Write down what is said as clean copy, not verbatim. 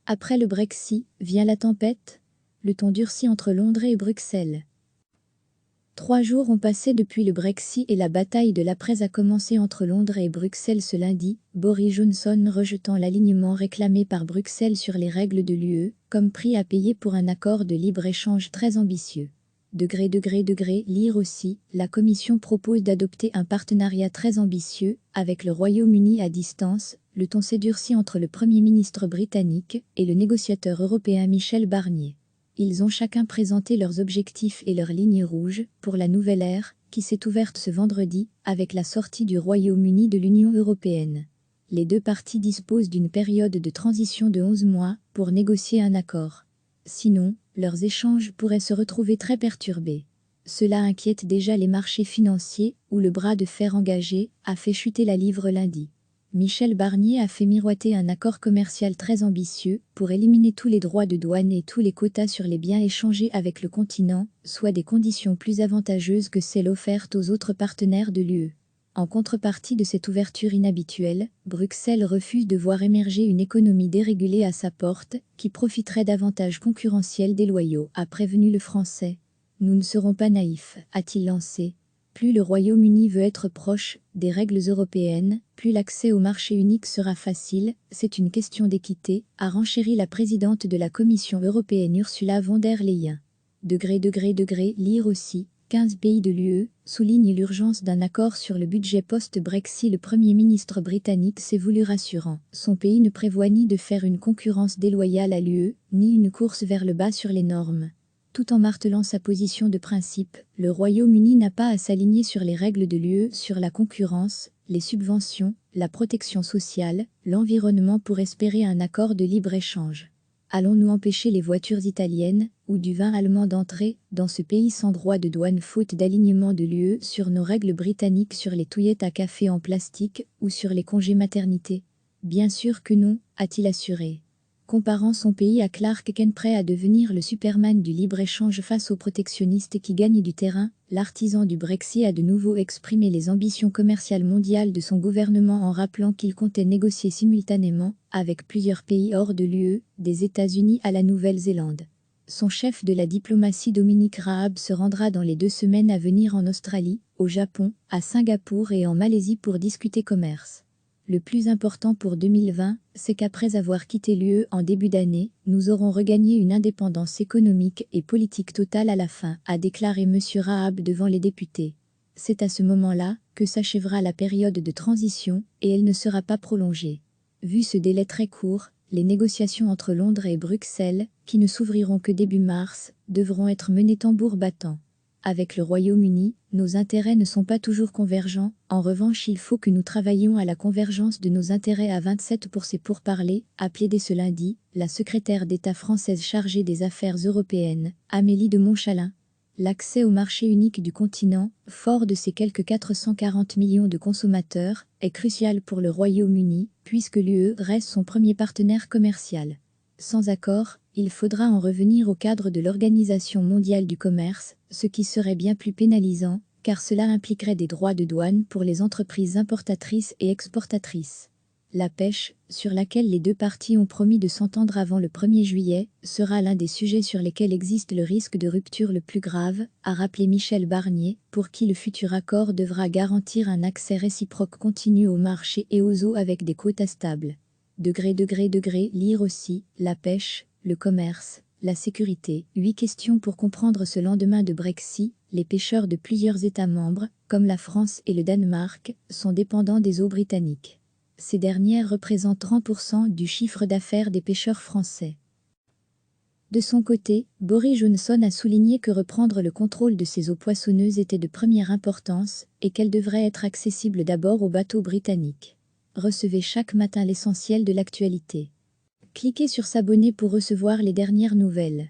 Après le Brexit, vient la tempête? Le ton durcit entre Londres et Bruxelles. 3 jours ont passé depuis le Brexit et la bataille de l'après a commencé entre Londres et Bruxelles ce lundi, Boris Johnson rejetant l'alignement réclamé par Bruxelles sur les règles de l'UE, comme prix à payer pour un accord de libre-échange très ambitieux. Lire aussi, la Commission propose d'adopter un partenariat très ambitieux, avec le Royaume-Uni à distance, le ton s'est durci entre le Premier ministre britannique et le négociateur européen Michel Barnier. Ils ont chacun présenté leurs objectifs et leurs lignes rouges pour la nouvelle ère, qui s'est ouverte ce vendredi, avec la sortie du Royaume-Uni de l'Union européenne. Les deux parties disposent d'une période de transition de 11 mois pour négocier un accord. Sinon, leurs échanges pourraient se retrouver très perturbés. Cela inquiète déjà les marchés financiers, où le bras de fer engagé a fait chuter la livre lundi. Michel Barnier a fait miroiter un accord commercial très ambitieux pour éliminer tous les droits de douane et tous les quotas sur les biens échangés avec le continent, soit des conditions plus avantageuses que celles offertes aux autres partenaires de l'UE. En contrepartie de cette ouverture inhabituelle, Bruxelles refuse de voir émerger une économie dérégulée à sa porte, qui profiterait d'avantages concurrentiels déloyaux, a prévenu le Français. Nous ne serons pas naïfs, a-t-il lancé. Plus le Royaume-Uni veut être proche des règles européennes, plus l'accès au marché unique sera facile, c'est une question d'équité, a renchéri la présidente de la Commission européenne Ursula von der Leyen. Lire aussi, 15 pays de l'UE soulignent l'urgence d'un accord sur le budget post-Brexit. Le Premier ministre britannique s'est voulu rassurant. Son pays ne prévoit ni de faire une concurrence déloyale à l'UE, ni une course vers le bas sur les normes. Tout en martelant sa position de principe, le Royaume-Uni n'a pas à s'aligner sur les règles de l'UE sur la concurrence, les subventions, la protection sociale, l'environnement pour espérer un accord de libre-échange. Allons-nous empêcher les voitures italiennes ou du vin allemand d'entrer dans ce pays sans droit de douane faute d'alignement de l'UE sur nos règles britanniques sur les touillettes à café en plastique ou sur les congés maternité? Bien sûr que non, a-t-il assuré. Comparant son pays à Clark Kent prêt à devenir le Superman du libre-échange face aux protectionnistes qui gagnent du terrain, l'artisan du Brexit a de nouveau exprimé les ambitions commerciales mondiales de son gouvernement en rappelant qu'il comptait négocier simultanément, avec plusieurs pays hors de l'UE, des États-Unis à la Nouvelle-Zélande. Son chef de la diplomatie Dominique Raab se rendra dans les 2 semaines à venir en Australie, au Japon, à Singapour et en Malaisie pour discuter commerce. Le plus important pour 2020, c'est qu'après avoir quitté l'UE en début d'année, nous aurons regagné une indépendance économique et politique totale à la fin, a déclaré M. Raab devant les députés. C'est à ce moment-là que s'achèvera la période de transition et elle ne sera pas prolongée. Vu ce délai très court, les négociations entre Londres et Bruxelles, qui ne s'ouvriront que début mars, devront être menées tambour battant. Avec le Royaume-Uni, nos intérêts ne sont pas toujours convergents, en revanche il faut que nous travaillions à la convergence de nos intérêts à 27 pour ces pourparlers, a plaidé ce lundi, la secrétaire d'État française chargée des affaires européennes, Amélie de Montchalin. L'accès au marché unique du continent, fort de ses quelques 440 millions de consommateurs, est crucial pour le Royaume-Uni, puisque l'UE reste son premier partenaire commercial. Sans accord, il faudra en revenir au cadre de l'Organisation mondiale du commerce, ce qui serait bien plus pénalisant, car cela impliquerait des droits de douane pour les entreprises importatrices et exportatrices. La pêche, sur laquelle les deux parties ont promis de s'entendre avant le 1er juillet, sera l'un des sujets sur lesquels existe le risque de rupture le plus grave, a rappelé Michel Barnier, pour qui le futur accord devra garantir un accès réciproque continu au marché et aux eaux avec des quotas stables. Lire aussi, la pêche, le commerce, la sécurité. 8 questions pour comprendre ce lendemain de Brexit. Les pêcheurs de plusieurs États membres, comme la France et le Danemark, sont dépendants des eaux britanniques. Ces dernières représentent 30% du chiffre d'affaires des pêcheurs français. De son côté, Boris Johnson a souligné que reprendre le contrôle de ces eaux poissonneuses était de première importance et qu'elles devraient être accessibles d'abord aux bateaux britanniques. Recevez chaque matin l'essentiel de l'actualité. Cliquez sur s'abonner pour recevoir les dernières nouvelles.